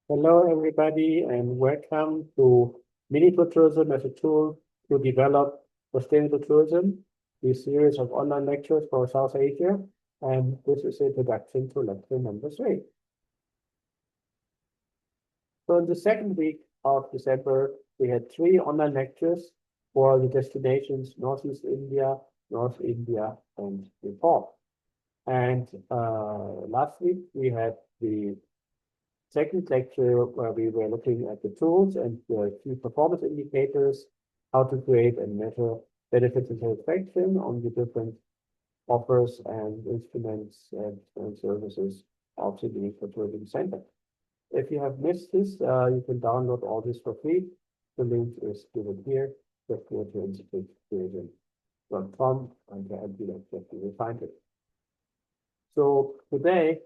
Hello, everybody, and welcome to Meaningful Tourism as a tool to develop sustainable tourism, this series of online lectures for South Asia. And this is introduction to lecture number 3. So in the second week of December, we had 3 online lectures for the destinations Northeast India, North India, and Nepal. And last week, we had the second lecture where we were looking at the tools and the key performance indicators, how to create and measure benefits and satisfaction on the different offers and instruments and services of the Meaningful Tourism Center. If you have missed this, you can download all this for free. The link is given here. Just go to institutetourism.com and you will find it. So today,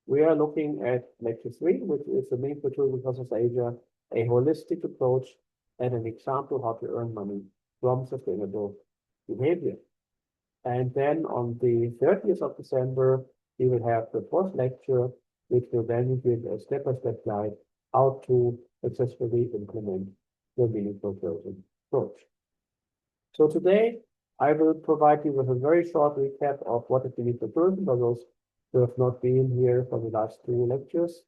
we are looking at lecture 3, which is the Meaningful Tourism for South Asia, a holistic approach and an example how to earn money from sustainable behavior. And then on the 30th of December, we will have the 4th lecture, which will then give a step-by-step guide how to successfully implement the Meaningful Tourism approach. So today, I will provide you with a very short recap of what is Meaningful Tourism for those who have not been here for the last 2 lectures.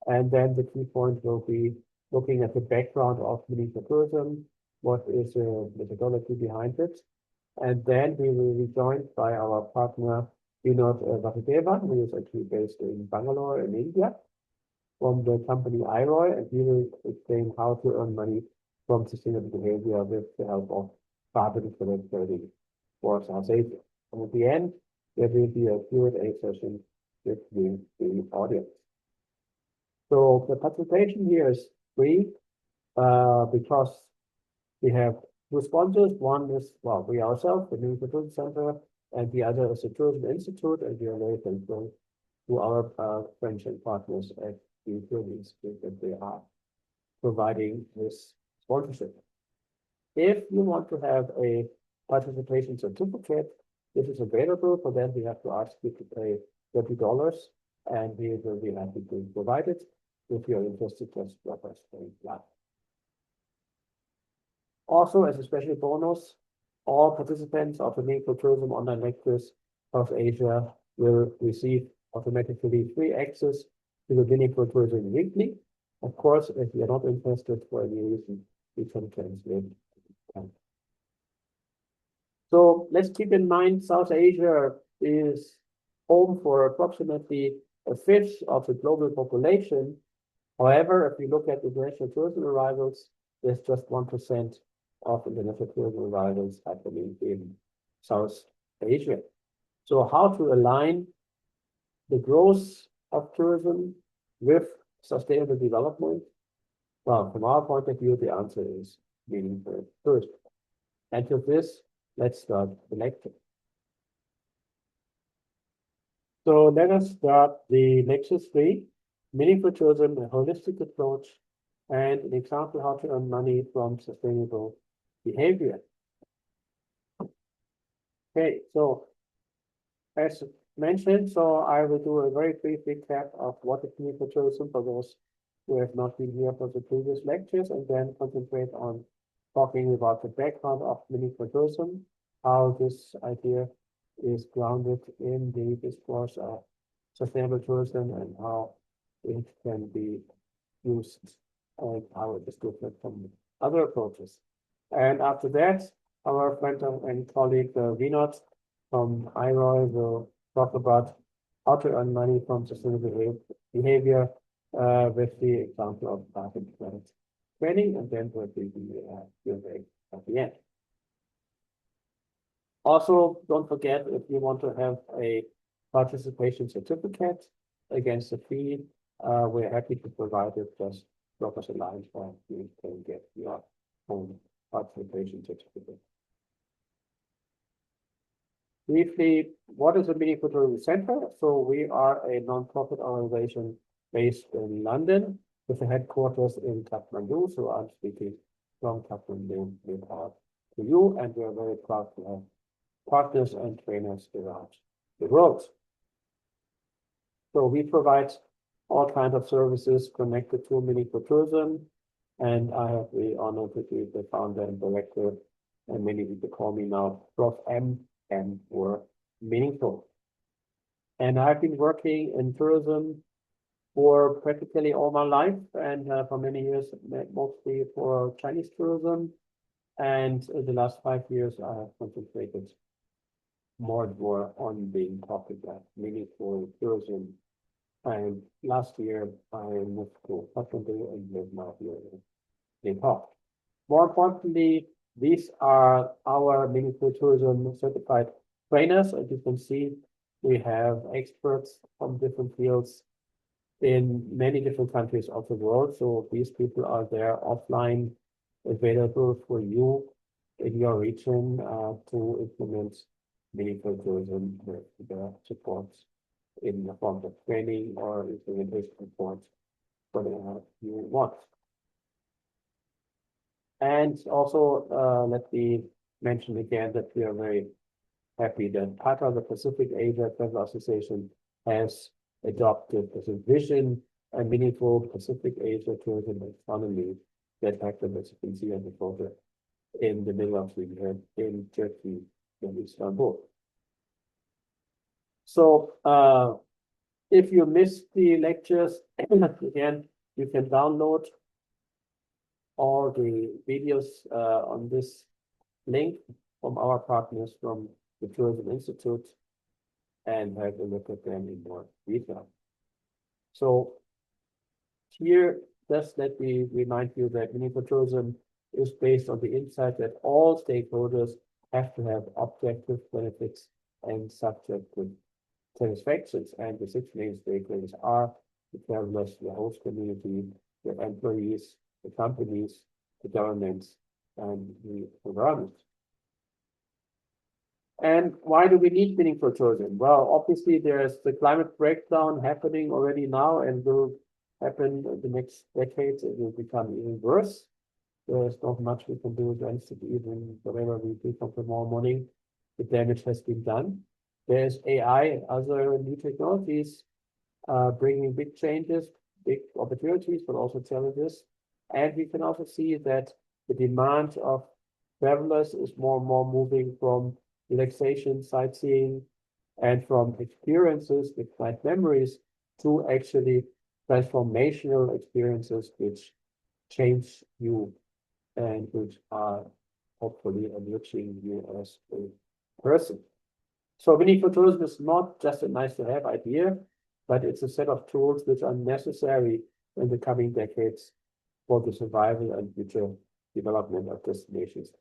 And then the key point will be looking at the background of Meaningful Tourism, what is the methodology behind it. And then we will be joined by our partner, Vinod Vasudeva, who is actually based in Bangalore in India, from the company iRoy, and he will explain how to earn money from sustainable behavior with the help of carbon credit trading for South Asia. And at the end, there will be a Q&A session with the audience. So the participation here is free because we have 2 sponsors. One is, well, we ourselves, the Meaningful Tourism Center, and the other is the Tourism Institute, and we are very thankful to our friends and partners at the Tourism Institute that they are providing this sponsorship. If you want to have a participation certificate, this is available. For that, we have to ask you to pay $30, and we will be happy to provide it. If you're interested, just drop us a line. Also, as a special bonus, all participants of the Meaningful Tourism online lectures of Asia will receive automatically free access to the Meaningful Tourism Weekly. Of course, if you're not interested for any reason, we can translate. So let's keep in mind, South Asia is home for approximately 1/5 of the global population. However, if you look at international tourism arrivals, there's just 1% of international tourism arrivals happening in South Asia. So how to align the growth of tourism with sustainable development? Well, from our point of view, the answer is meaningful tourism. And with this, let's start the lecture. So let us start the lecture 3, Meaningful Tourism, a holistic approach, and an example how to earn money from sustainable behavior. Okay, so as mentioned, so I will do a very brief recap of what is Meaningful Tourism for those who have not been here for the previous lectures, and then concentrate on talking about the background of Meaningful Tourism, how this idea is grounded in the discourse of sustainable tourism and how it can be used and how it is different from other approaches. And after that, our friend and colleague Vinod from iRoy will talk about how to earn money from sustainable behavior with the example of carbon credit trading, and then we'll be Q&A at the end. Also, don't forget, if you want to have a participation certificate against a fee, we're happy to provide it. Just drop us a line so you can get your own participation certificate. Briefly, what is the Meaningful Tourism Center? So we are a non-profit organization based in London with a headquarters in Kathmandu. So I'm speaking from Kathmandu, Nepal to you, and we're very proud to have partners and trainers around the world. So we provide all kinds of services connected to meaningful tourism. And I have the honor to be the founder and director, and many people call me now Prof. M for meaningful. And I've been working in tourism for practically all my life, and for many years, mostly for Chinese tourism. And in the last 5 years, I have concentrated more and more on the topic of meaningful tourism. And last year, I moved to Kathmandu and live now here in Nepal. More importantly, these are our meaningful tourism certified trainers. As you can see, we have experts from different fields in many different countries of the world. So these people are there offline, available for you in your region to implement meaningful tourism with the support in the form of training or implementation support, whatever you want. And also, let me mention again that we are very happy that PATA, the Pacific Asia Travel Association, has adopted as a vision a meaningful Pacific Asia tourism economy that happened, as you can see on the photo, in the middle of the year in Turkey, in Istanbul. So if you missed the lectures, again, you can download all the videos on this link from our partners from the Tourism Institute and have a look at them in more detail. So here, just let me remind you that meaningful tourism is based on the insight that all stakeholders have to have objective benefits and subjective satisfactions. And the 6 main stakeholders are the travelers, the host community, the employees, the companies, the governments, and the environment. And why do we need meaningful tourism? Well, obviously, there's the climate breakdown happening already now and will happen in the next decades. It will become even worse. There's not much we can do against it, even whatever we do from tomorrow morning. The damage has been done. There's AI and other new technologies bringing big changes, big opportunities, but also challenges. And we can also see that the demand of travelers is more and more moving from relaxation, sightseeing, and from experiences with nice memories to actually transformational experiences which change you and which are hopefully enriching you as a person. So meaningful tourism is not just a nice to have idea, but it's a set of tools which are necessary in the coming decades for the survival and future development of destinations,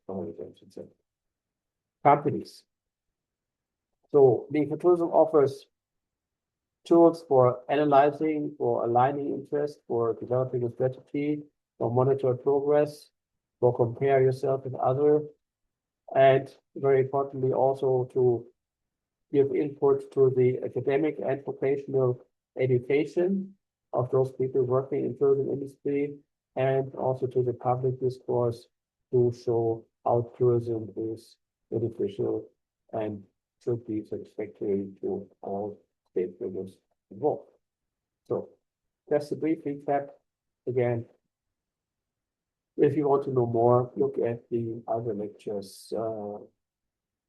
companies. So meaningful tourism offers tools for analyzing, for aligning interest, for developing a strategy, for monitor progress, for compare yourself with others, and very importantly also to give input to the academic and vocational education of those people working in tourism industry, and also to the public discourse to show how tourism is beneficial and should be satisfactory to all stakeholders involved. So just a brief recap again. If you want to know more, look at the other lectures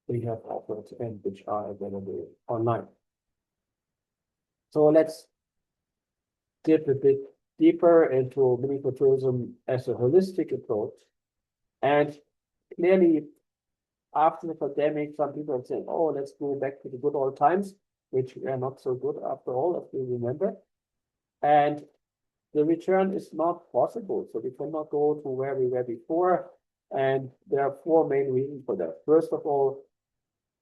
we have offered and which are available online. So let's dip a bit deeper into meaningful tourism as a holistic approach. And clearly, after the pandemic, some people are saying, oh, let's go back to the good old times, which are not so good after all, if you remember. And the return is not possible. So we cannot go to where we were before. And there are 4 main reasons for that. First of all,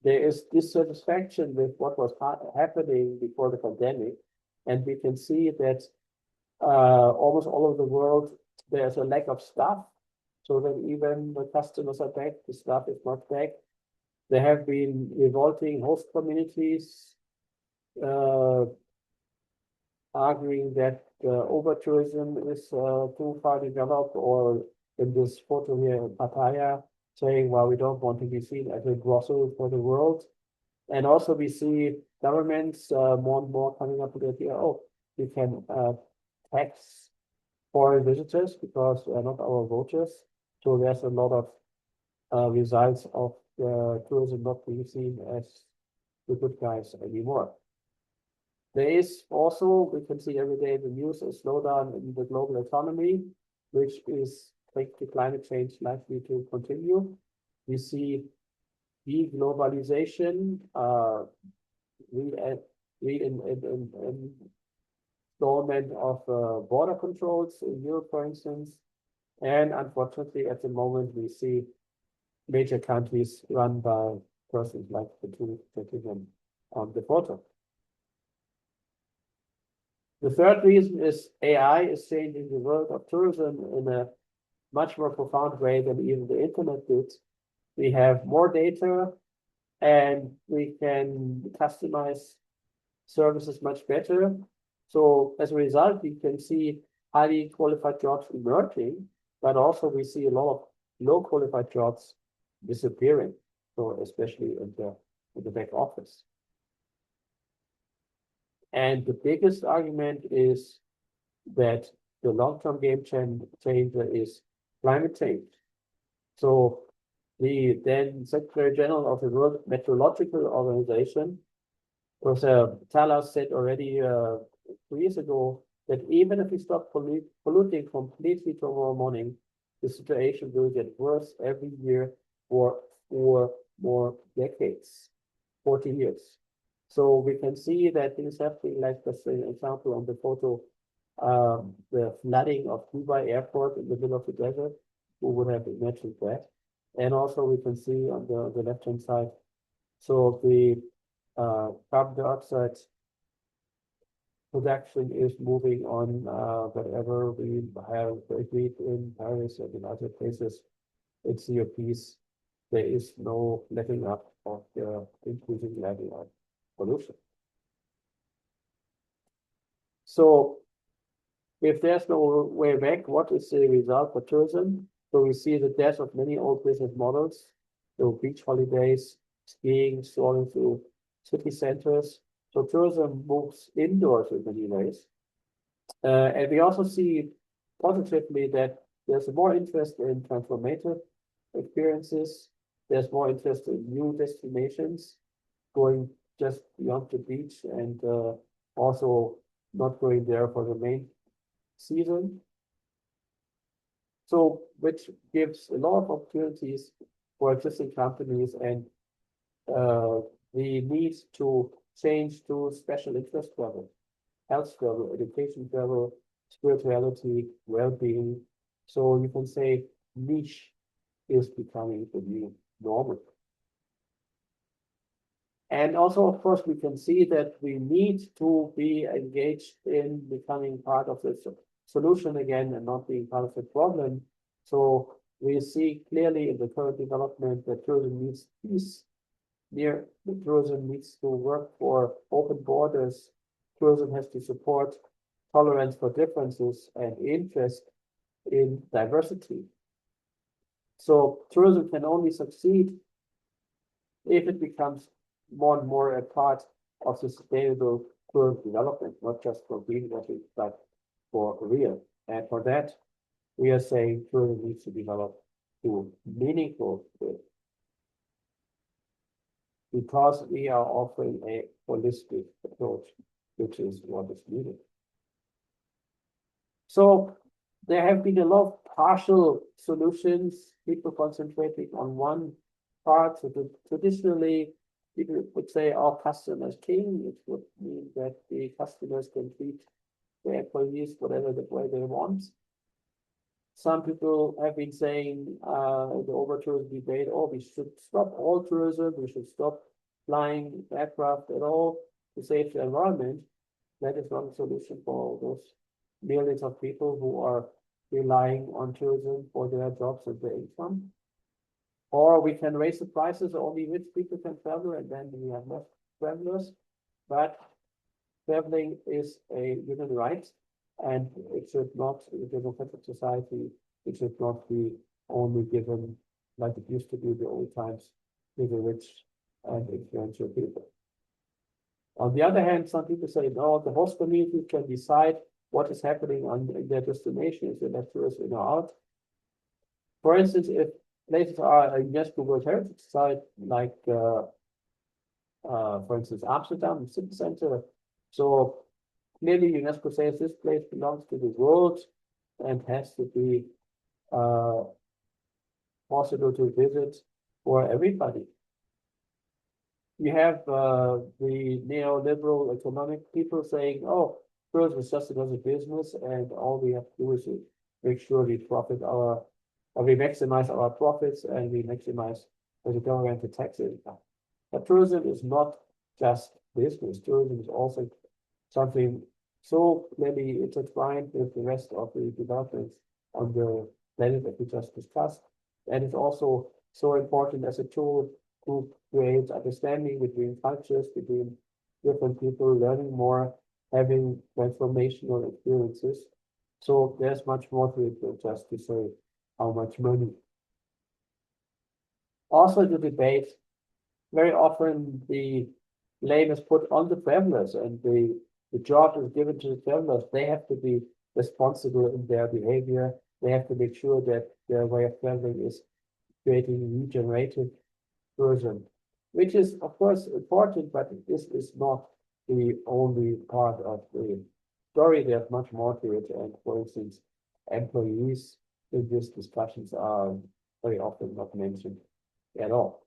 there is dissatisfaction with what was happening before the pandemic. And we can see that almost all over the world, there's a lack of staff. So that even the customers are back, the staff is not back. There have been revolting host communities arguing that over-tourism is too far developed, or in this photo here in Pattaya, saying, well, we don't want to be seen as a brothel for the world. And also we see governments more and more coming up with the idea, oh, We can tax foreign visitors because they are not our voters. So there's a lot of results of tourism not being seen as the good guys anymore. There is also, we can see every day in the news, a slowdown in the global economy, which is linked to climate change likely to continue. We see deglobalization, installment of border controls in Europe, for instance. And unfortunately, at the moment, we see major countries run by persons like the two gentlemen on the photo. The third reason is AI is changing the world of tourism in a much more profound way than even the internet did. We have more data and we can customize services much better. So as a result, we can see highly qualified jobs emerging, but also we see a lot of low qualified jobs disappearing. So especially in the back office. And the biggest argument is that the long-term game changer is climate change. So the then Secretary General of the World Meteorological Organization, Professor Talas, said already 2 years ago that even if we stop polluting completely tomorrow morning, the situation will get worse every year for 4 more decades, 40 years. So we can see that things happening, like just an example on the photo, the flooding of Dubai Airport in the middle of the desert. Who would have imagined that? And also we can see on the left-hand side, so the carbon dioxide production is moving on wherever we have agreed in Paris and in other places. It's COPs. There is no letting up of the increasing level of pollution. So if there's no way back, what is the result for tourism? So we see the death of many old business models. So beach holidays, skiing, strolling through city centers. So tourism moves indoors in many ways. And we also see positively that there's more interest in transformative experiences. There's more interest in new destinations, going just beyond the beach and also not going there for the main season. So which gives a lot of opportunities for existing companies and the need to change to special interest travel, health travel, education travel, spirituality, well-being. So you can say niche is becoming the new normal. And also, of course, we can see that we need to be engaged in becoming part of the solution again and not being part of the problem. So we see clearly in the current development that tourism needs peace. Tourism needs to work for open borders. Tourism has to support tolerance for differences and interest in diversity. So tourism can only succeed if it becomes more and more a part of the sustainable tourism development, not just for greenwashing, but for real. And for that, we are saying tourism needs to develop to meaningful tourism, because we are offering a holistic approach, which is what is needed. So there have been a lot of partial solutions, people concentrating on one part. So traditionally, people would say our customers king, which would mean that the customers can treat their employees whatever the way they want. Some people have been saying the over-tourism debate, oh, we should stop all tourism, we should stop flying aircraft at all to save the environment. That is not a solution for those millions of people who are relying on tourism for their jobs and their income. Or we can raise the prices, only rich people can travel, and then we have less travelers. But traveling is a human right, and it should not, in a democratic society, it should not be only given like it used to be in the old times to the rich and influential people. On the other hand, some people say, no, the host community can decide what is happening on their destination, if they're tourists in or out. For instance, if places are a UNESCO World Heritage Site, like, for instance, Amsterdam City Center, so clearly UNESCO says this place belongs to the world and has to be possible to visit for everybody. You have the neoliberal economic people saying, oh, tourism is just another business, and all we have to do is to make sure we we maximize our profits and we maximize the government tax income. But tourism is not just business. Tourism is also something so clearly intertwined with the rest of the developments on the planet that we just discussed. And it's also so important as a tool to create understanding between cultures, between different people, learning more, having transformational experiences. So there's much more to it than just to say how much money. Also, the debate, very often the blame is put on the travelers, and the job is given to the travelers. They have to be responsible in their behavior. They have to make sure that their way of traveling is creating regenerative tourism, which is, of course, important, but this is not the only part of the story. There's much more to it. And for instance, employees in these discussions are very often not mentioned at all.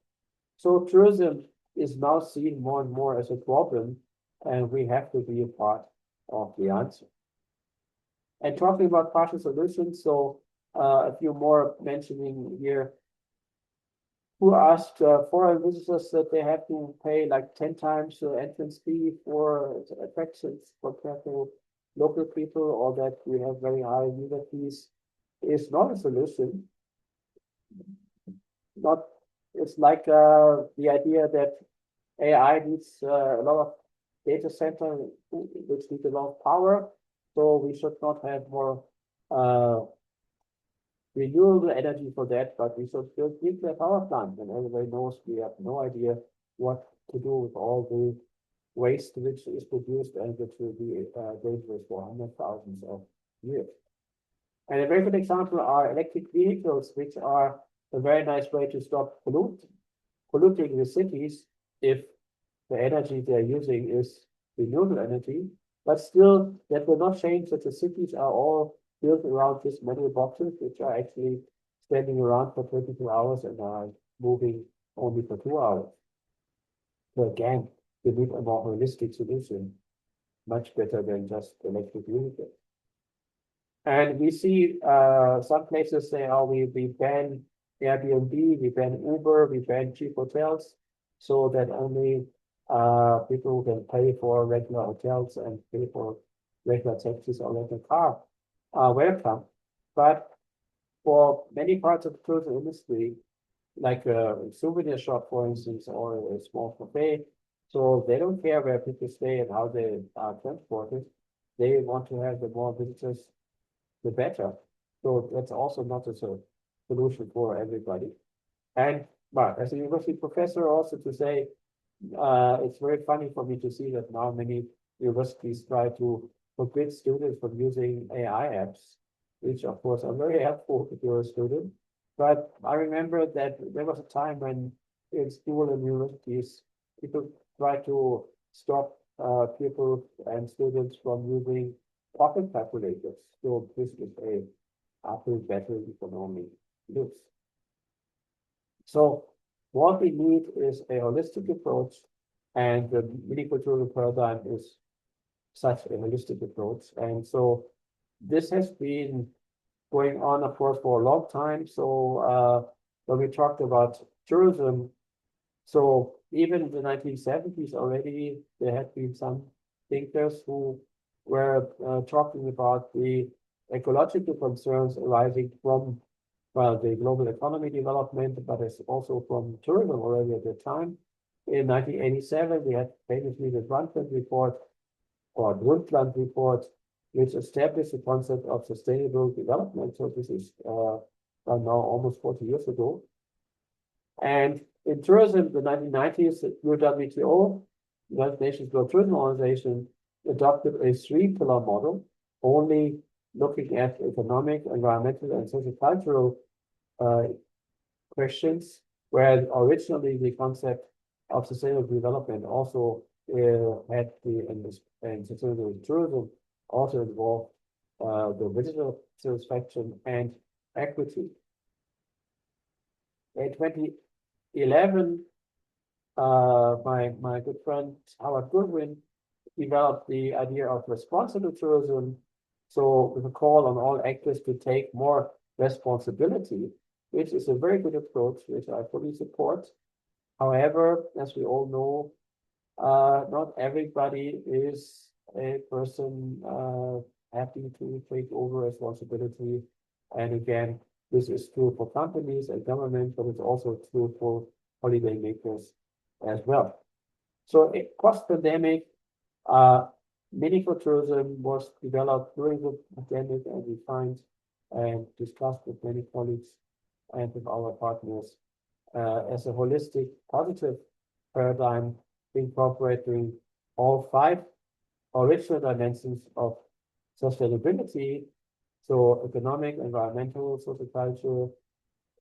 So tourism is now seen more and more as a problem, and we have to be a part of the answer. And talking about partial solutions, so a few more mentioning here, who asked foreign visitors that they have to pay like 10 times the entrance fee for attractions compared to local people, or that we have very high user fees, is not a solution. It's like the idea that AI needs a lot of data center, which needs a lot of power. So we should not have more renewable energy for that, but we should build nuclear power plants. And everybody knows we have no idea what to do with all the waste which is produced and which will be dangerous for hundreds of thousands of years. And a very good example are electric vehicles, which are a very nice way to stop polluting the cities if the energy they're using is renewable energy. But still, that will not change that the cities are all built around these metal boxes, which are actually standing around for 22 hours and are moving only for 2 hours. So again, we need a more holistic solution, much better than just electric vehicles. And we see some places say, oh, we ban Airbnb, we ban Uber, we ban cheap hotels, so that only people can pay for regular hotels and pay for regular taxis or rental car welcome. But for many parts of the tourism industry, like a souvenir shop, for instance, or a small cafe, so they don't care where people stay and how they are transported. They want to have the more visitors, the better. So that's also not a solution for everybody. And but as a university professor, also to say, it's very funny for me to see that now many universities try to forbid students from using AI apps, which of course are very helpful if you're a student. But I remember that there was a time when in school and universities, people tried to stop people and students from using pocket calculators. So this is a uphill battle you can only lose. So what we need is a holistic approach, and the mini-cultural paradigm is such a holistic approach. And so this has been going on, of course, for a long time. So when we talked about tourism, so even in the 1970s already, there had been some thinkers who were talking about the ecological concerns arising from, well, the global economy development, but it's also from tourism already at the time. In 1987, we had famously the Brundtland report, which established the concept of sustainable development. So this is now almost 40 years ago. And in tourism, the 1990s, the WTO United Nations World Tourism Organization adopted a three-pillar model, only looking at economic, environmental, and socio-cultural questions, whereas originally the concept of sustainable development also had and sustainable tourism also involved the visitor satisfaction and equity. In 2011, my good friend Howard Goodwin developed the idea of responsible tourism. So with a call on all actors to take more responsibility, which is a very good approach, which I fully support. However, as we all know, not everybody is a person happy to take over responsibility. And again, this is true for companies and government, but it's also true for holiday makers as well. So post-pandemic, meaningful tourism was developed during the pandemic and refined and discussed with many colleagues and with our partners as a holistic, positive paradigm incorporating all 5 original dimensions of sustainability. So economic, environmental, social culture,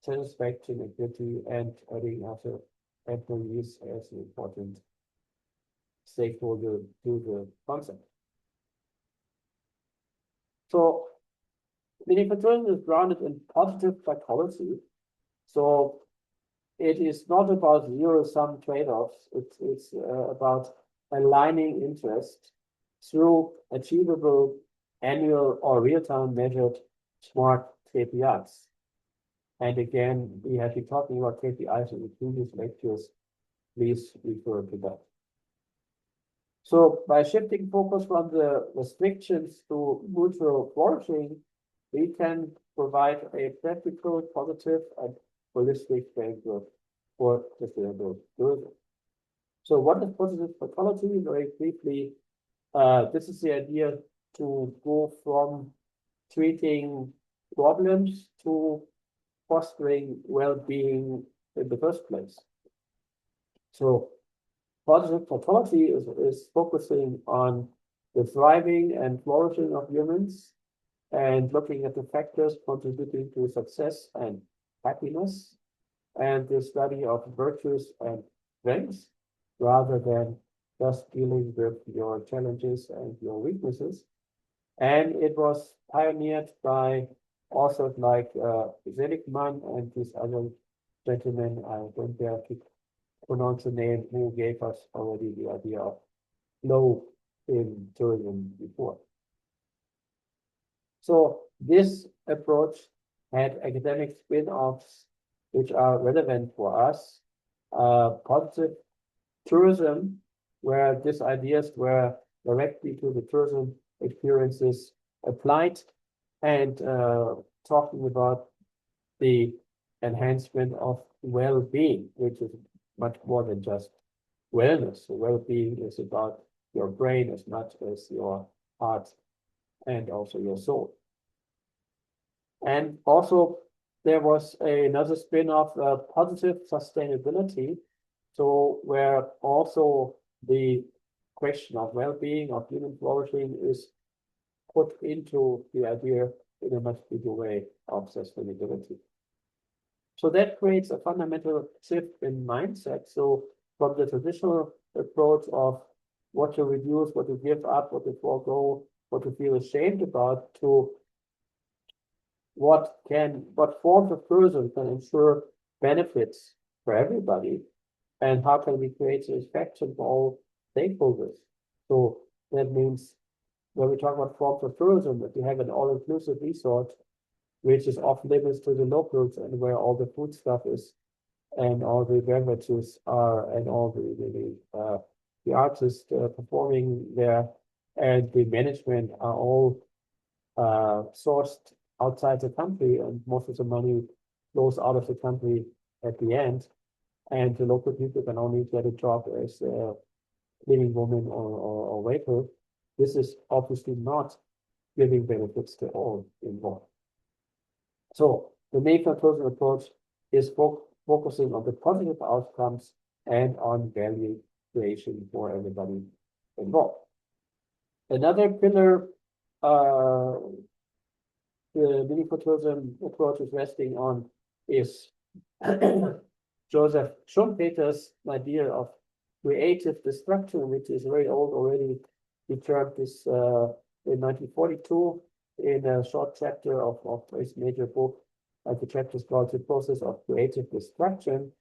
satisfaction, equity, and adding other employees as an important stakeholder to the concept. So meaningful tourism is grounded in positive psychology. So it is not about zero-sum trade-offs. It's about aligning interest through achievable annual or real-time measured smart KPIs. And again, we have been talking about KPIs in the previous lectures. Please refer to that. So by shifting focus from the restrictions to mutual flourishing, we can provide a practical, positive, and holistic framework for sustainable tourism. So what is positive psychology? Very briefly, this is the idea to go from treating problems to fostering well-being in the first place. So positive psychology is focusing on the thriving and flourishing of humans and looking at the factors contributing to success and happiness and the study of virtues and strengths rather than just dealing with your challenges and your weaknesses. And it was pioneered by authors like Seligman and this other gentleman, I don't dare to pronounce the name, who gave us already the idea of flow in tourism before. So this approach had academic spin-offs which are relevant for us. Positive tourism, where these ideas were directly to the tourism experiences applied, and talking about the enhancement of well-being, which is much more than just wellness. So well-being is about your brain as much as your heart and also your soul. And also there was another spin-off, positive sustainability. So where also the question of well-being, of human flourishing is put into the idea in a much bigger way of sustainability. So that creates a fundamental shift in mindset. So from the traditional approach of what to reduce, what to give up, what to forego, what to feel ashamed about, to what forms of tourism can ensure benefits for everybody, and how can we create satisfaction for all stakeholders. So that means when we talk about forms of tourism, that we have an all-inclusive resort, which is off limits to the locals and where all the food stuff is and all the beverages are and all the artists performing there and the management are all sourced outside the country, and most of the money flows out of the country at the end, and the local people can only get a job as a cleaning woman or waiter. This is obviously not giving benefits to all involved. So the maker tourism approach is focusing on the positive outcomes and on value creation for everybody involved. Another pillar the meaningful tourism approach is resting on is Joseph Schumpeter's idea of creative destruction, which is very old already. He termed this in 1942 in a short chapter of his major book. The chapter is called The Process of Creative Destruction.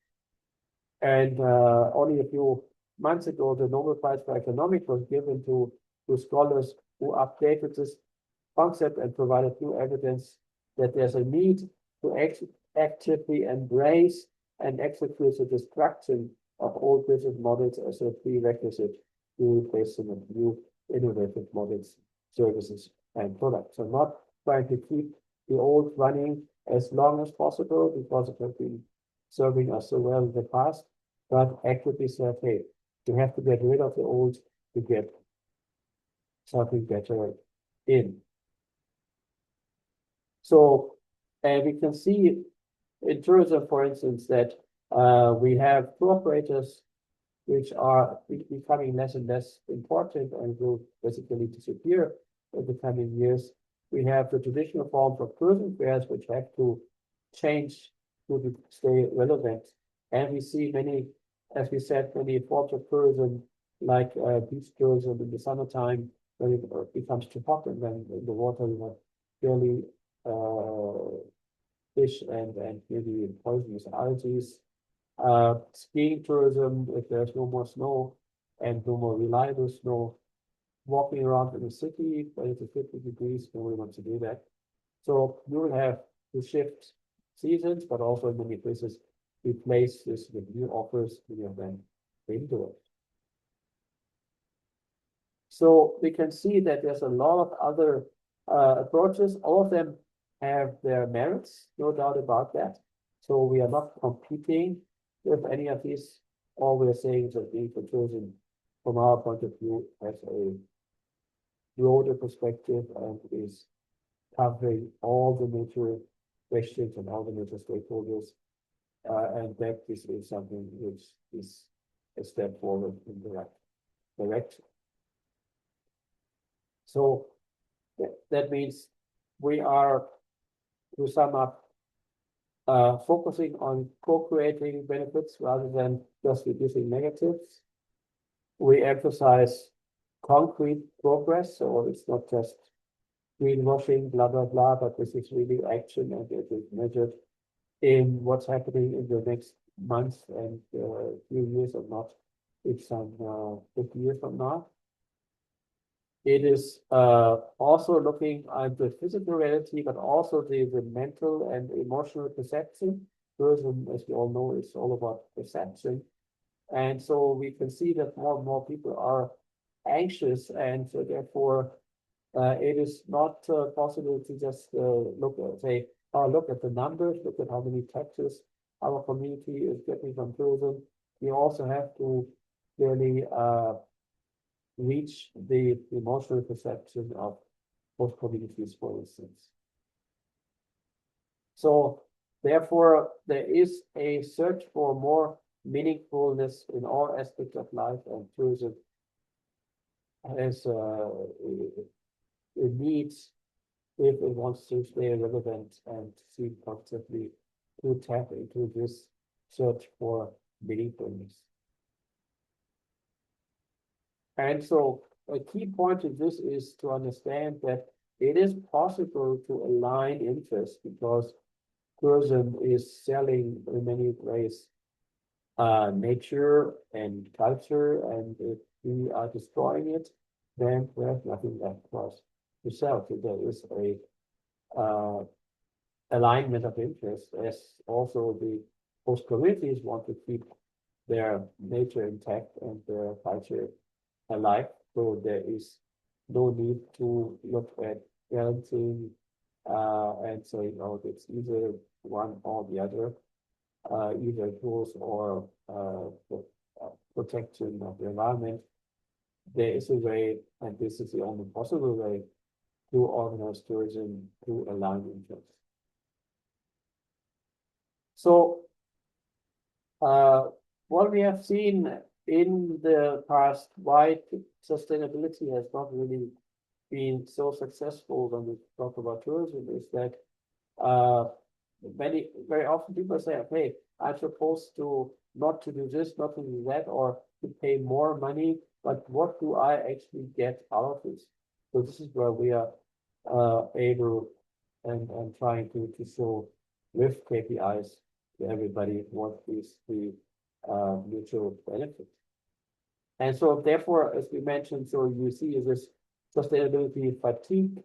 And only a few months ago, the Nobel Prize for Economics was given to scholars who updated this concept and provided new evidence that there's a need to actively embrace and execute the destruction of old business models as a prerequisite to replace them with new innovative models, services, and products. So not trying to keep the old running as long as possible because it has been serving us so well in the past, but actively say, hey, you have to get rid of the old to get something better in. So we can see in tourism, for instance, that we have tour operators which are becoming less and less important and will basically disappear in the coming years. We have the traditional forms of tourism fairs which have to change to stay relevant. And we see many, as we said, many forms of tourism like beach tourism in the summertime when it becomes too hot and then in the water we have purely fish and maybe poisonous algae. Skiing tourism, if there's no more snow and no more reliable snow, walking around in the city, when it's 50 degrees, nobody wants to do that. So you will have to shift seasons, but also in many places replace this with new offers, many of them indoors. So we can see that there's a lot of other approaches. All of them have their merits, no doubt about that. So we are not competing with any of these. All we're saying is that being for tourism, from our point of view, has a broader perspective and is covering all the major questions and all the major stakeholders. And that this is something which is a step forward in the right direction. So that means we are, to sum up, focusing on co-creating benefits rather than just reducing negatives. We emphasize concrete progress, so it's not just greenwashing, blah, blah, blah, but this is really action and it is measured in what's happening in the next months and few years or not, it's some 50 years from now. It is also looking at the physical reality, but also the mental and emotional perception. Tourism, as we all know, is all about perception. And so we can see that more and more people are anxious, and so therefore it is not possible to just look at, say, oh, look at the numbers, look at how many taxes our community is getting from tourism. We also have to really reach the emotional perception of both communities, for instance. So therefore, there is a search for more meaningfulness in all aspects of life, and tourism has it needs, if it wants to stay relevant and see constantly, to tap into this search for meaningfulness. And so a key point in this is to understand that it is possible to align interests, because tourism is selling in many ways nature and culture, and if we are destroying it, then we have nothing left for us to sell. So there is a alignment of interest, as also the host communities want to keep their nature intact and their culture alive. So there is no need to look at balancing and saying, oh, it's either one or the other, either tools or protection of the environment. There is a way, and this is the only possible way, to organize tourism to align interests. So what we have seen in the past, why sustainability has not really been so successful when we talk about tourism is that uh, very often people say, okay, I'm supposed to not to do this, not to do that, or to pay more money, but what do I actually get out of this? So this is where we are able and trying to show with KPIs to everybody what is the mutual benefit. And so therefore, as we mentioned, so you see this sustainability fatigue.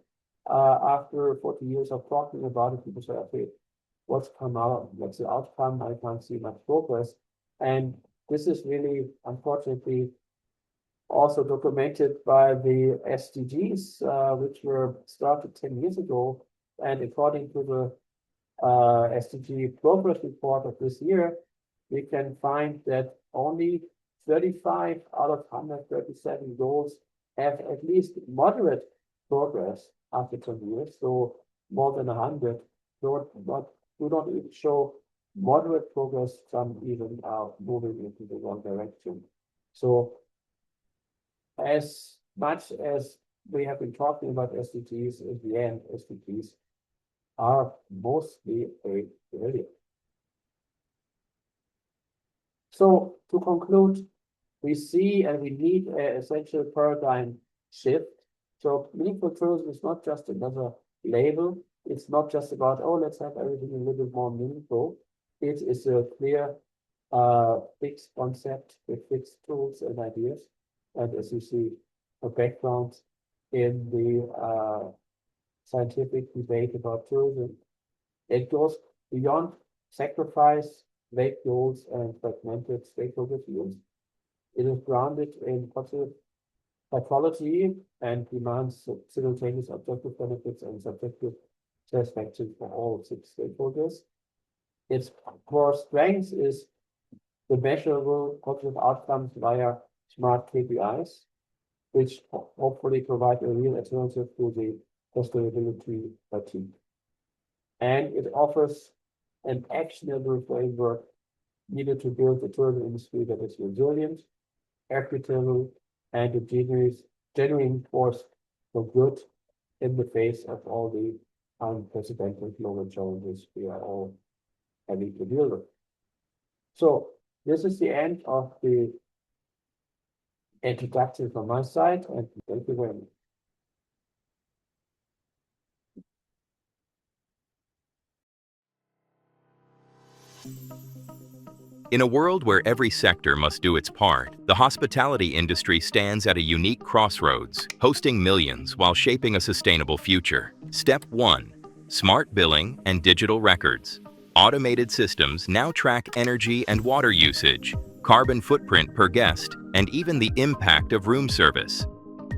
After 40 years of talking about it, people say, okay, what's come out? What's the outcome? I can't see much progress. And this is really, unfortunately, also documented by the SDGs, which were started 10 years ago. And according to the SDG progress report of this year, we can find that only 35 out of 137 goals have at least moderate progress after 10 years. So more than 100 do not even show moderate progress. Some even are moving into the wrong direction. So as much as we have been talking about SDGs, in the end, SDGs are mostly a failure. So to conclude, we see and we need an essential paradigm shift. So meaningful tourism is not just another label. It's not just about, oh, let's have everything a little bit more meaningful. It is a clear fixed concept with fixed tools and ideas. And as you see, a background in the scientific debate about tourism, it goes beyond sacrifice, vague goals, and fragmented stakeholder views. It is grounded in positive psychology and demands simultaneous objective benefits and subjective satisfaction for all six stakeholders. Its core strength is the measurable positive outcomes via smart KPIs, which hopefully provide a real alternative to the sustainability fatigue. And it offers an actionable framework needed to build a tourism industry that is resilient, equitable, and a genuine force for good in the face of all the unprecedented global challenges we are all having to deal with. So this is the end of the introduction from my side, and thank you very much. In a world where every sector must do its part, the hospitality industry stands at a unique crossroads, hosting millions while shaping a sustainable future. Step 1. Smart billing and digital records. Automated systems now track energy and water usage, carbon footprint per guest, and even the impact of room service.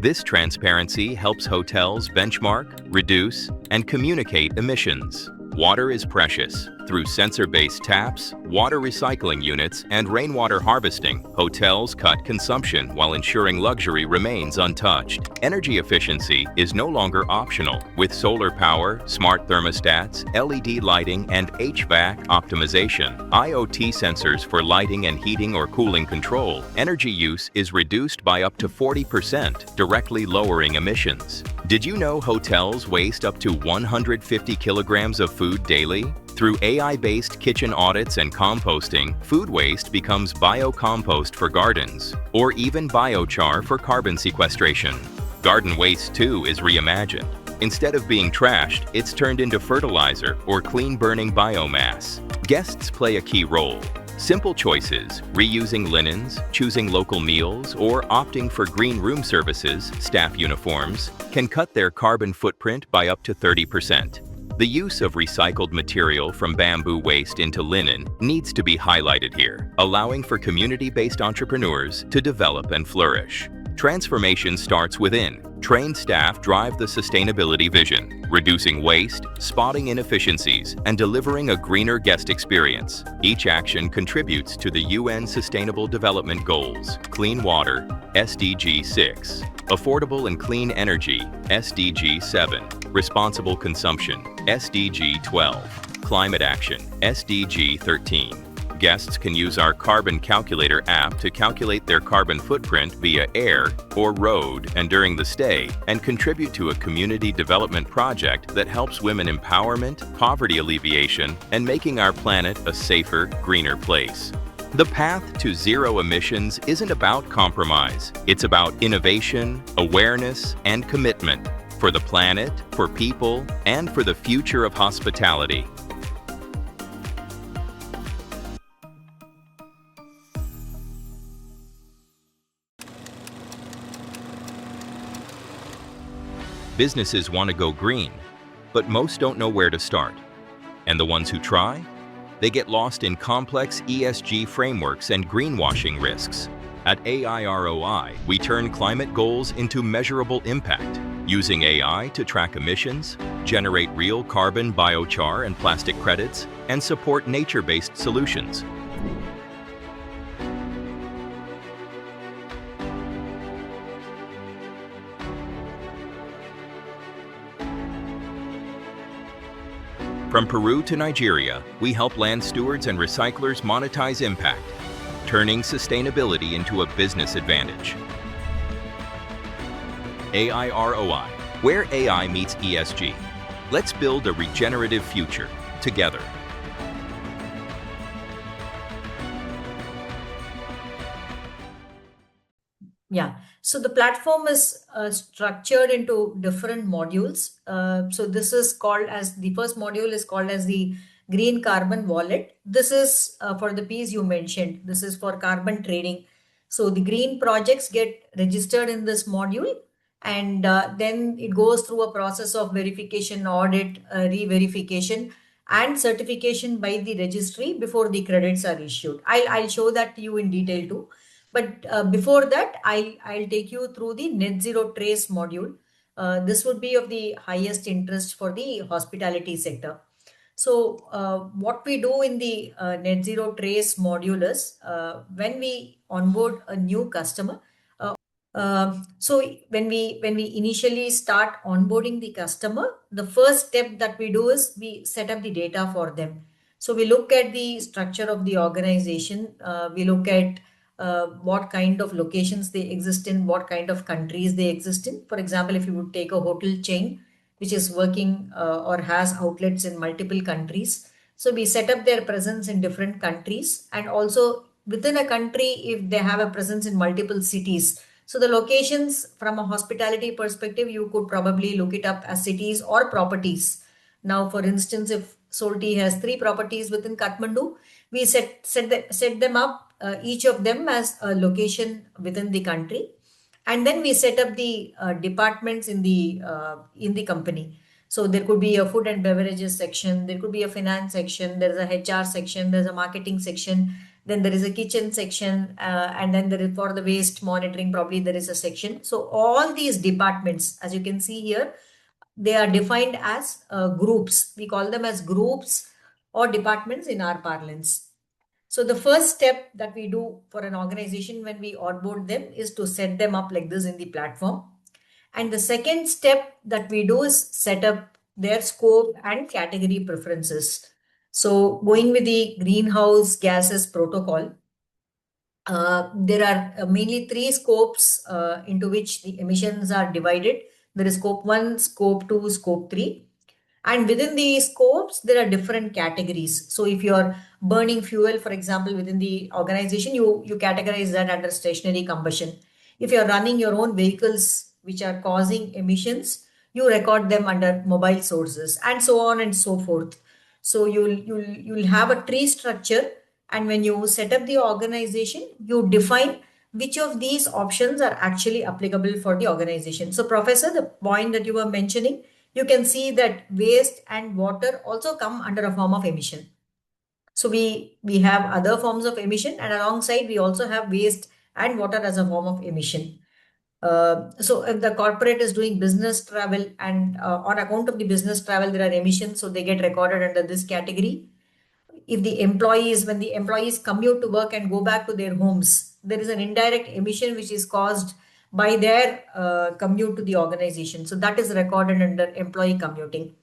This transparency helps hotels benchmark, reduce, and communicate emissions. Water is precious. Through sensor-based taps, water recycling units, and rainwater harvesting, hotels cut consumption while ensuring luxury remains untouched. Energy efficiency is no longer optional. With solar power, smart thermostats, LED lighting, and HVAC optimization, IoT sensors for lighting and heating or cooling control, energy use is reduced by up to 40%, directly lowering emissions. Did you know hotels waste up to 150 kilograms of food daily? Through AI-based kitchen audits and composting, food waste becomes biocompost for gardens, or even biochar for carbon sequestration. Garden waste, too, is reimagined. Instead of being trashed, it's turned into fertilizer or clean-burning biomass. Guests play a key role. Simple choices, reusing linens, choosing local meals, or opting for green room services, staff uniforms, can cut their carbon footprint by up to 30%. The use of recycled material from bamboo waste into linen needs to be highlighted here, allowing for community-based entrepreneurs to develop and flourish. Transformation starts within. Trained staff drive the sustainability vision, reducing waste, spotting inefficiencies, and delivering a greener guest experience. Each action contributes to the UN Sustainable Development Goals: clean water, SDG 6, affordable and clean energy, SDG 7, responsible consumption, SDG 12, climate action, SDG 13. Guests can use our Carbon Calculator app to calculate their carbon footprint via air or road and during the stay, and contribute to a community development project that helps women empowerment, poverty alleviation, and making our planet a safer, greener place. The path to zero emissions isn't about compromise. It's about innovation, awareness, and commitment for the planet, for people, and for the future of hospitality. Businesses want to go green, but most don't know where to start. And the ones who try? They get lost in complex ESG frameworks and greenwashing risks. At AIROI, we turn climate goals into measurable impact, using AI to track emissions, generate real carbon biochar and plastic credits, and support nature-based solutions. From Peru to Nigeria, we help land stewards and recyclers monetize impact, turning sustainability into a business advantage. AIROI, where AI meets ESG. Let's build a regenerative future together. Yeah, so the platform is structured into different modules. So this is called as, the first module is called as the Green Carbon Wallet. This is for the piece you mentioned. This is for carbon trading. So the green projects get registered in this module, and then it goes through a process of verification, audit, re-verification, and certification by the registry before the credits are issued. I'll show that to you in detail too. But before that, I'll take you through the net zero trace module. This would be of the highest interest for the hospitality sector. So what we do in the net zero trace module is when we onboard a new customer. So when we initially start onboarding the customer, the first step that we do is we set up the data for them. So we look at the structure of the organization. We look at what kind of locations they exist in, what kind of countries they exist in. For example, if you would take a hotel chain which is working or has outlets in multiple countries, so we set up their presence in different countries, and also within a country if they have a presence in multiple cities. So the locations from a hospitality perspective, you could probably look it up as cities or properties. Now, for instance, if Solti has 3 properties within Kathmandu, we set them up, each of them as a location within the country, and then we set up the departments in the company. So there could be a food and beverages section, there could be a finance section, there is a HR section, there's a marketing section, then there is a kitchen section, and then there is, for the waste monitoring, probably there is a section. So all these departments, as you can see here, they are defined as groups. We call them as groups or departments in our parlance. So the first step that we do for an organization when we onboard them is to set them up like this in the platform. And the second step that we do is set up their scope and category preferences. So going with the greenhouse gases protocol, there are mainly 3 scopes into which the emissions are divided. There is scope 1, scope 2, scope 3. And within the scopes, there are different categories. So if you're burning fuel, for example, within the organization, you categorize that under stationary combustion. If you're running your own vehicles which are causing emissions, you record them under mobile sources, and so on and so forth. So you'll have a tree structure, and when you set up the organization, you define which of these options are actually applicable for the organization. So Professor, the point that you were mentioning, you can see that waste and water also come under a form of emission. So we have other forms of emission, and alongside we also have waste and water as a form of emission. So if the corporate is doing business travel, and on account of the business travel, there are emissions, so they get recorded under this category. If the employees, when the employees commute to work and go back to their homes, there is an indirect emission which is caused by their commute to the organization. So that is recorded under employee commuting.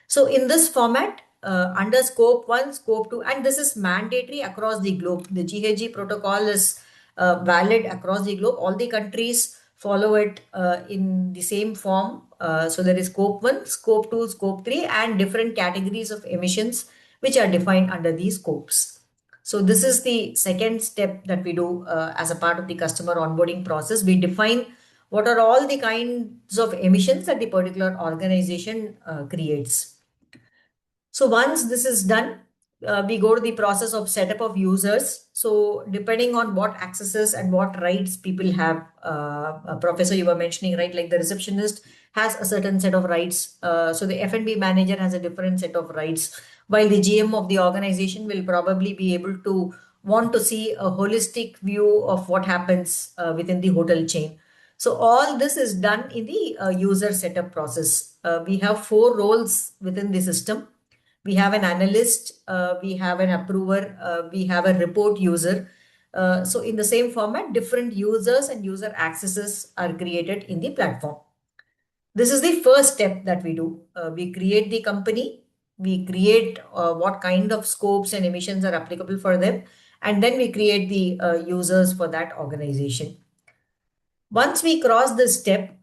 So in this format, under scope 1, scope 2, and this is mandatory across the globe. The GHG protocol is valid across the globe. All the countries follow it in the same form. So there is scope 1, scope 2, scope 3, and different categories of emissions which are defined under these scopes. So this is the second step that we do as a part of the customer onboarding process. We define what are all the kinds of emissions that the particular organization creates. So once this is done, we go to the process of setup of users. So depending on what accesses and what rights people have, Professor, you were mentioning, right? Like the receptionist has a certain set of rights. So the F&B manager has a different set of rights, while the GM of the organization will probably be able to want to see a holistic view of what happens within the hotel chain. So all this is done in the user setup process. We have 4 roles within the system. We have an analyst, we have an approver, we have a report user. So in the same format, different users and user accesses are created in the platform. This is the first step that we do. We create the company, we create what kind of scopes and emissions are applicable for them, and then we create the users for that organization. Once we cross this step,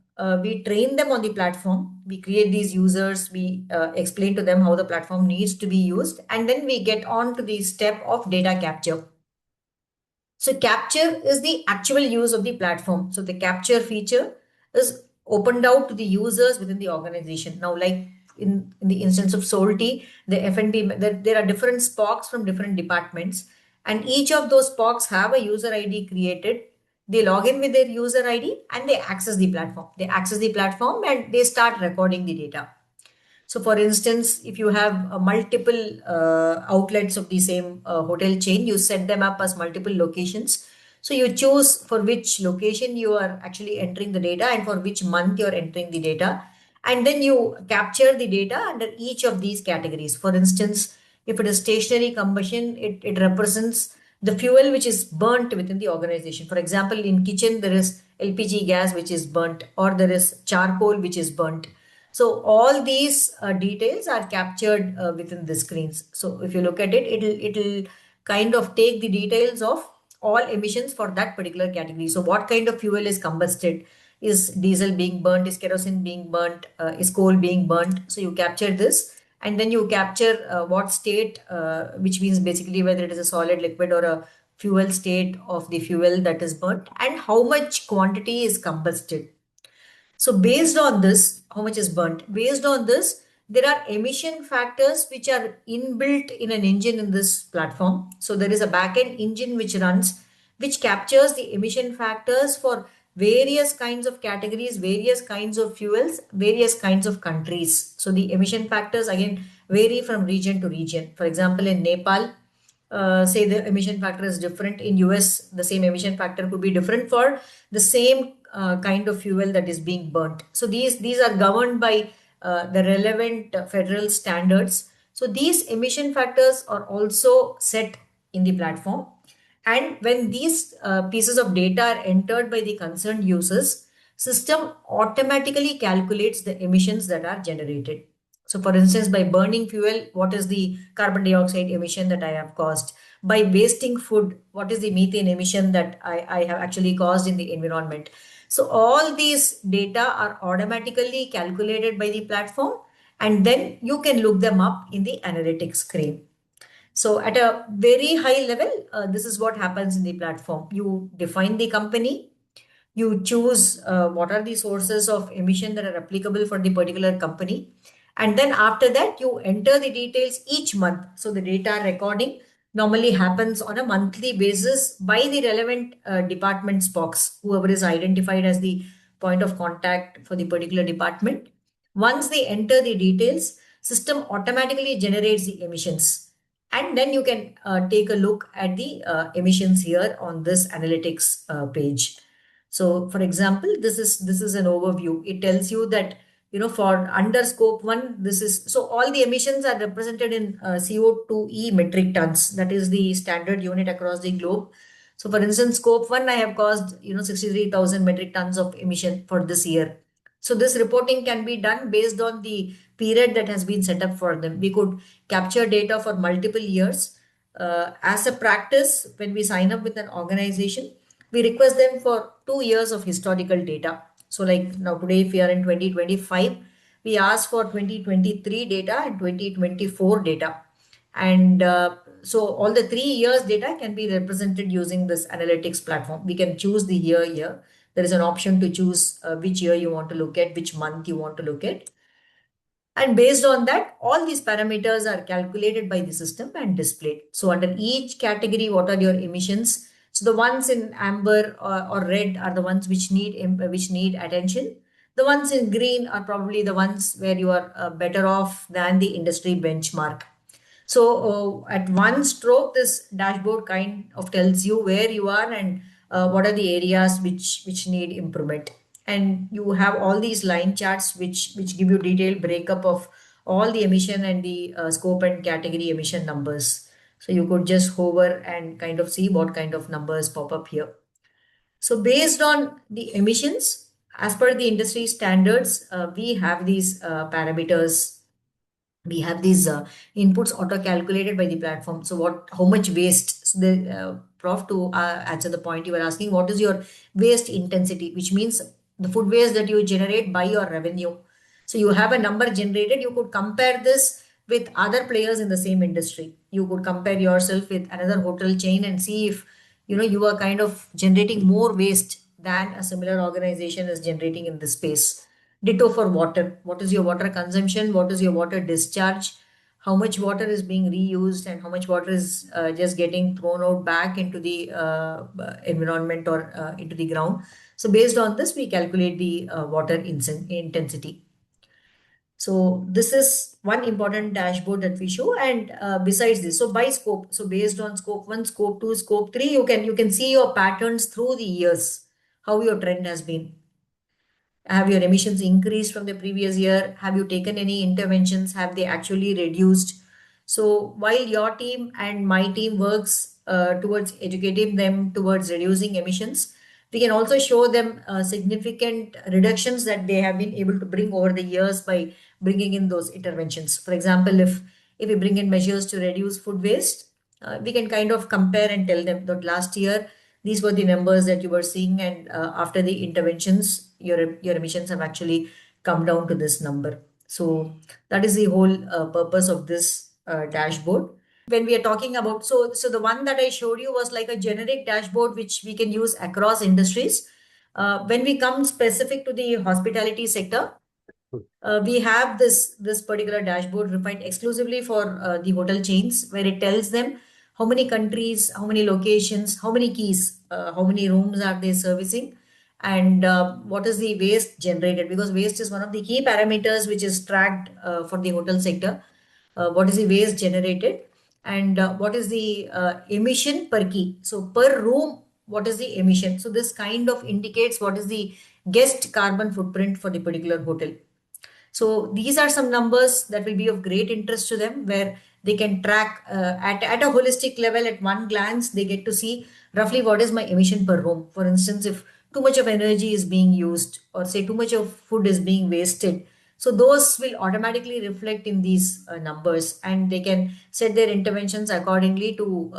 we train them on the platform. We create these users. We explain to them how the platform needs to be used. And then we get on to the step of data capture. So capture is the actual use of the platform. So the capture feature is opened out to the users within the organization. Now, like in the instance of Solti, the F&B, there are different SPOCs from different departments. And each of those SPOCs have a user ID created. They log in with their user ID and they access the platform. They access the platform and they start recording the data. So for instance, if you have multiple outlets of the same hotel chain, you set them up as multiple locations. So you choose for which location you are actually entering the data and for which month you're entering the data. And then you capture the data under each of these categories. For instance, if it is stationary combustion, it represents the fuel which is burnt within the organization. For example, in kitchen, there is LPG gas which is burnt, or there is charcoal which is burnt. So all these details are captured within the screens. So if you look at it, it'll kind of take the details of all emissions for that particular category. So what kind of fuel is combusted? Is diesel being burnt? Is kerosene being burnt? Is coal being burnt? So you capture this, and then you capture what state, which means basically whether it is a solid, liquid, or a fuel state of the fuel that is burnt, and how much quantity is combusted. So based on this, how much is burnt? Based on this, there are emission factors which are inbuilt in an engine in this platform. So there is a backend engine which runs, which captures the emission factors for various kinds of categories, various kinds of fuels, various kinds of countries. So the emission factors again vary from region to region. For example, in Nepal, say the emission factor is different. In US, the same emission factor could be different for the same kind of fuel that is being burnt. So these are governed by the relevant federal standards. So these emission factors are also set in the platform. And when these pieces of data are entered by the concerned users, system automatically calculates the emissions that are generated. So for instance, by burning fuel, what is the carbon dioxide emission that I have caused? By wasting food, what is the methane emission that I have actually caused in the environment? So all these data are automatically calculated by the platform, and then you can look them up in the analytics screen. So at a very high level, this is what happens in the platform. You define the company, you choose what are the sources of emission that are applicable for the particular company. And then after that, you enter the details each month. So the data recording normally happens on a monthly basis by the relevant department SPOCs, whoever is identified as the point of contact for the particular department. Once they enter the details, system automatically generates the emissions. And then you can take a look at the emissions here on this analytics page. So for example, this is an overview. It tells you that, for under scope 1, this is, so all the emissions are represented in CO2e metric tons. That is the standard unit across the globe. So for instance, scope 1, I have caused, 63,000 metric tons of emission for this year. So this reporting can be done based on the period that has been set up for them. We could capture data for multiple years. As a practice, when we sign up with an organization, we request them for 2 years of historical data. So like now today, if we are in 2025, we ask for 2023 data and 2024 data. And so all the 3 years data can be represented using this analytics platform. We can choose the year. There is an option to choose which year you want to look at, which month you want to look at. And based on that, all these parameters are calculated by the system and displayed. So under each category, what are your emissions? So the ones in amber or red are the ones which need attention. The ones in green are probably the ones where you are better off than the industry benchmark. So at one stroke, this dashboard kind of tells you where you are and what are the areas which need improvement. And you have all these line charts which give you detailed breakup of all the emission and the scope and category emission numbers. So you could just hover and kind of see what kind of numbers pop up here. So based on the emissions, as per the industry standards, we have these parameters. We have these inputs auto calculated by the platform. So how much waste? So the prof, to answer the point you were asking, what is your waste intensity, which means the food waste that you generate by your revenue. So you have a number generated. You could compare this with other players in the same industry. You could compare yourself with another hotel chain and see if you are kind of generating more waste than a similar organization is generating in this space. Ditto for water. What is your water consumption? What is your water discharge? How much water is being reused and how much water is just getting thrown out back into the environment or into the ground. So based on this, we calculate the water intensity. So this is one important dashboard that we show. And besides this, so by scope, so based on scope 1, scope 2, scope 3, you can see your patterns through the years, how your trend has been. Have your emissions increased from the previous year? Have you taken any interventions? Have they actually reduced? So while your team and my team works towards educating them towards reducing emissions, we can also show them significant reductions that they have been able to bring over the years by bringing in those interventions. For example, if we bring in measures to reduce food waste, we can kind of compare and tell them that last year these were the numbers that you were seeing, and after the interventions, your emissions have actually come down to this number. So that is the whole purpose of this dashboard. When we are talking about, so the one that I showed you was like a generic dashboard which we can use across industries. When we come specific to the hospitality sector, we have this particular dashboard refined exclusively for the hotel chains, where it tells them how many countries, how many locations, how many keys, how many rooms are they servicing, and what is the waste generated, because waste is one of the key parameters which is tracked for the hotel sector. What is the waste generated, and what is the emission per key, so per room, what is the emission. So this kind of indicates what is the guest carbon footprint for the particular hotel. So these are some numbers that will be of great interest to them, where they can track at a holistic level. At one glance, they get to see roughly what is my emission per room. For instance, if too much of energy is being used, or say too much of food is being wasted, so those will automatically reflect in these numbers, and they can set their interventions accordingly to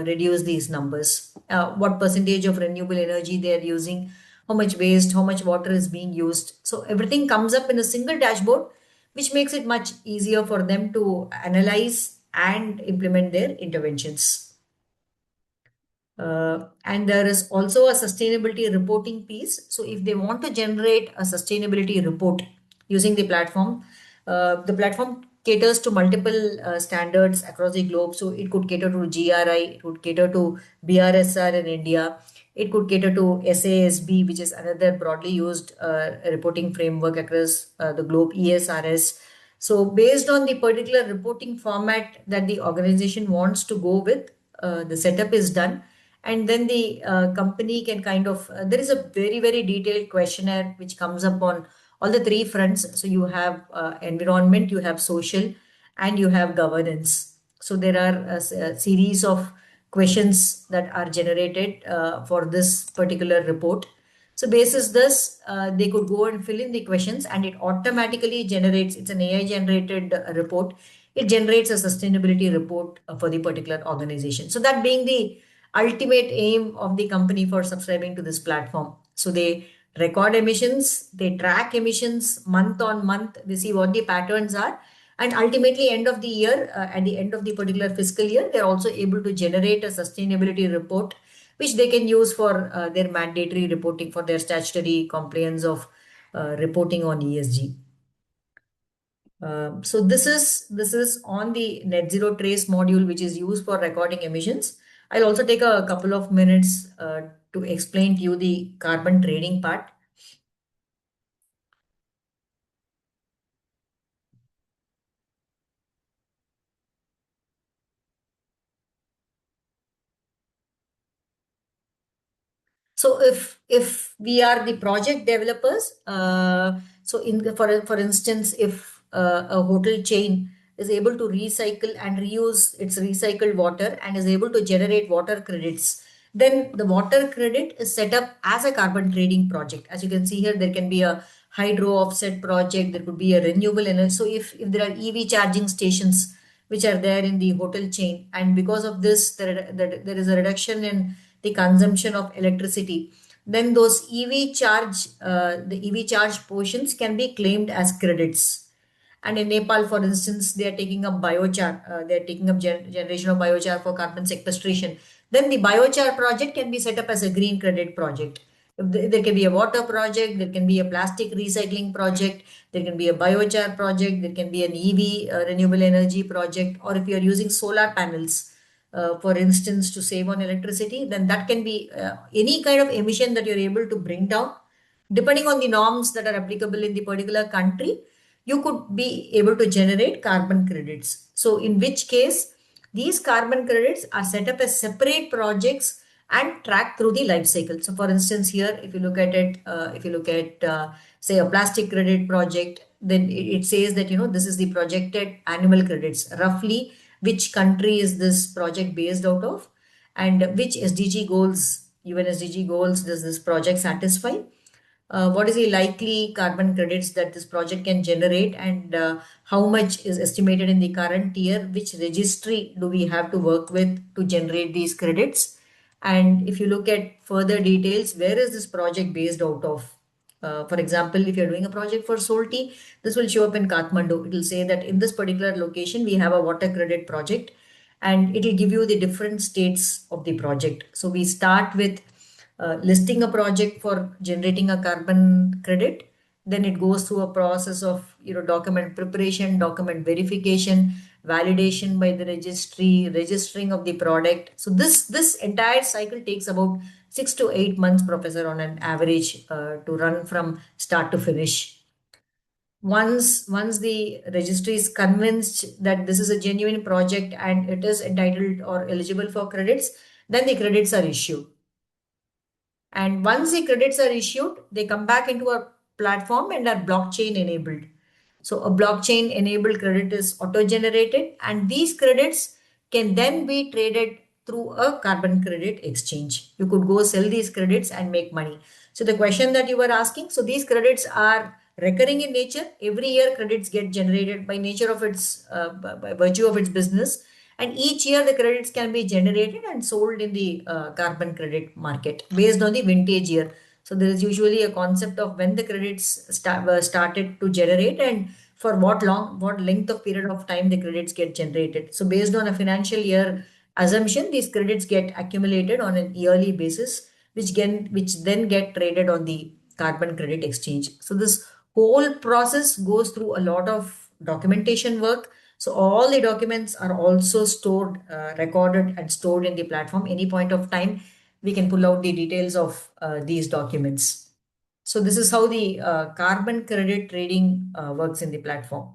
reduce these numbers. What percentage of renewable energy they are using, how much waste, how much water is being used. So everything comes up in a single dashboard, which makes it much easier for them to analyze and implement their interventions. And there is also a sustainability reporting piece. So if they want to generate a sustainability report using the platform caters to multiple standards across the globe. So it could cater to GRI, it would cater to BRSR in India, it could cater to SASB, which is another broadly used reporting framework across the globe, ESRS. So based on the particular reporting format that the organization wants to go with, the setup is done, and then the company can kind of there is a very very detailed questionnaire which comes up on all the three fronts. So you have environment, you have social, and you have governance. So there are a series of questions that are generated for this particular report. So basis this, they could go and fill in the questions and it automatically generates, it's an AI generated report. It generates a sustainability report for the particular organization. So that being the ultimate aim of the company for subscribing to this platform. So they record emissions, they track emissions month on month, they see what the patterns are. And ultimately, end of the year, at the end of the particular fiscal year, they're also able to generate a sustainability report, which they can use for their mandatory reporting for their statutory compliance of reporting on ESG. So this is on the net zero trace module, which is used for recording emissions. I'll also take a couple of minutes to explain to you the carbon trading part. So if we are the project developers, so for instance, if a hotel chain is able to recycle and reuse its recycled water and is able to generate water credits, then the water credit is set up as a carbon trading project. As you can see here, there can be a hydro offset project, there could be a renewable energy. So if there are EV charging stations which are there in the hotel chain, and because of this, there is a reduction in the consumption of electricity, then those the EV charge portions can be claimed as credits. And in Nepal, for instance, they are taking up biochar, they are taking up generation of biochar for carbon sequestration. Then the biochar project can be set up as a green credit project. There can be a water project, there can be a plastic recycling project, there can be a biochar project, there can be an EV renewable energy project, or if you are using solar panels, for instance, to save on electricity, then that can be any kind of emission that you're able to bring down. Depending on the norms that are applicable in the particular country, you could be able to generate carbon credits. So in which case, these carbon credits are set up as separate projects and tracked through the life cycle. So for instance, here, if you look at it, if you look at, say, a plastic credit project, then it says that, this is the projected annual credits. Roughly, which country is this project based out of, and which SDG goals, UN SDG goals, does this project satisfy? What is the likely carbon credits that this project can generate, and how much is estimated in the current year? Which registry do we have to work with to generate these credits? And if you look at further details, where is this project based out of? For example, if you're doing a project for Solti, this will show up in Kathmandu. It will say that in this particular location, we have a water credit project, and it will give you the different states of the project. So we start with listing a project for generating a carbon credit. Then it goes through a process of document preparation, document verification, validation by the registry, registering of the product. So this entire cycle takes about 6 to 8 months, professor, on an average, to run from start to finish. Once the registry is convinced that this is a genuine project and it is entitled or eligible for credits, then the credits are issued. And once the credits are issued, they come back into a platform and are blockchain enabled. So a blockchain enabled credit is auto generated, and these credits can then be traded through a carbon credit exchange. You could go sell these credits and make money. So the question that you were asking, so these credits are recurring in nature. Every year credits get generated by nature of its, by virtue of its business. And each year the credits can be generated and sold in the carbon credit market based on the vintage year. So there is usually a concept of when the credits were started to generate and for what length of period of time the credits get generated. So based on a financial year assumption, these credits get accumulated on an yearly basis, which then get traded on the carbon credit exchange. So this whole process goes through a lot of documentation work. So all the documents are also stored, recorded and stored in the platform. Any point of time, we can pull out the details of these documents. So this is how the carbon credit trading works in the platform.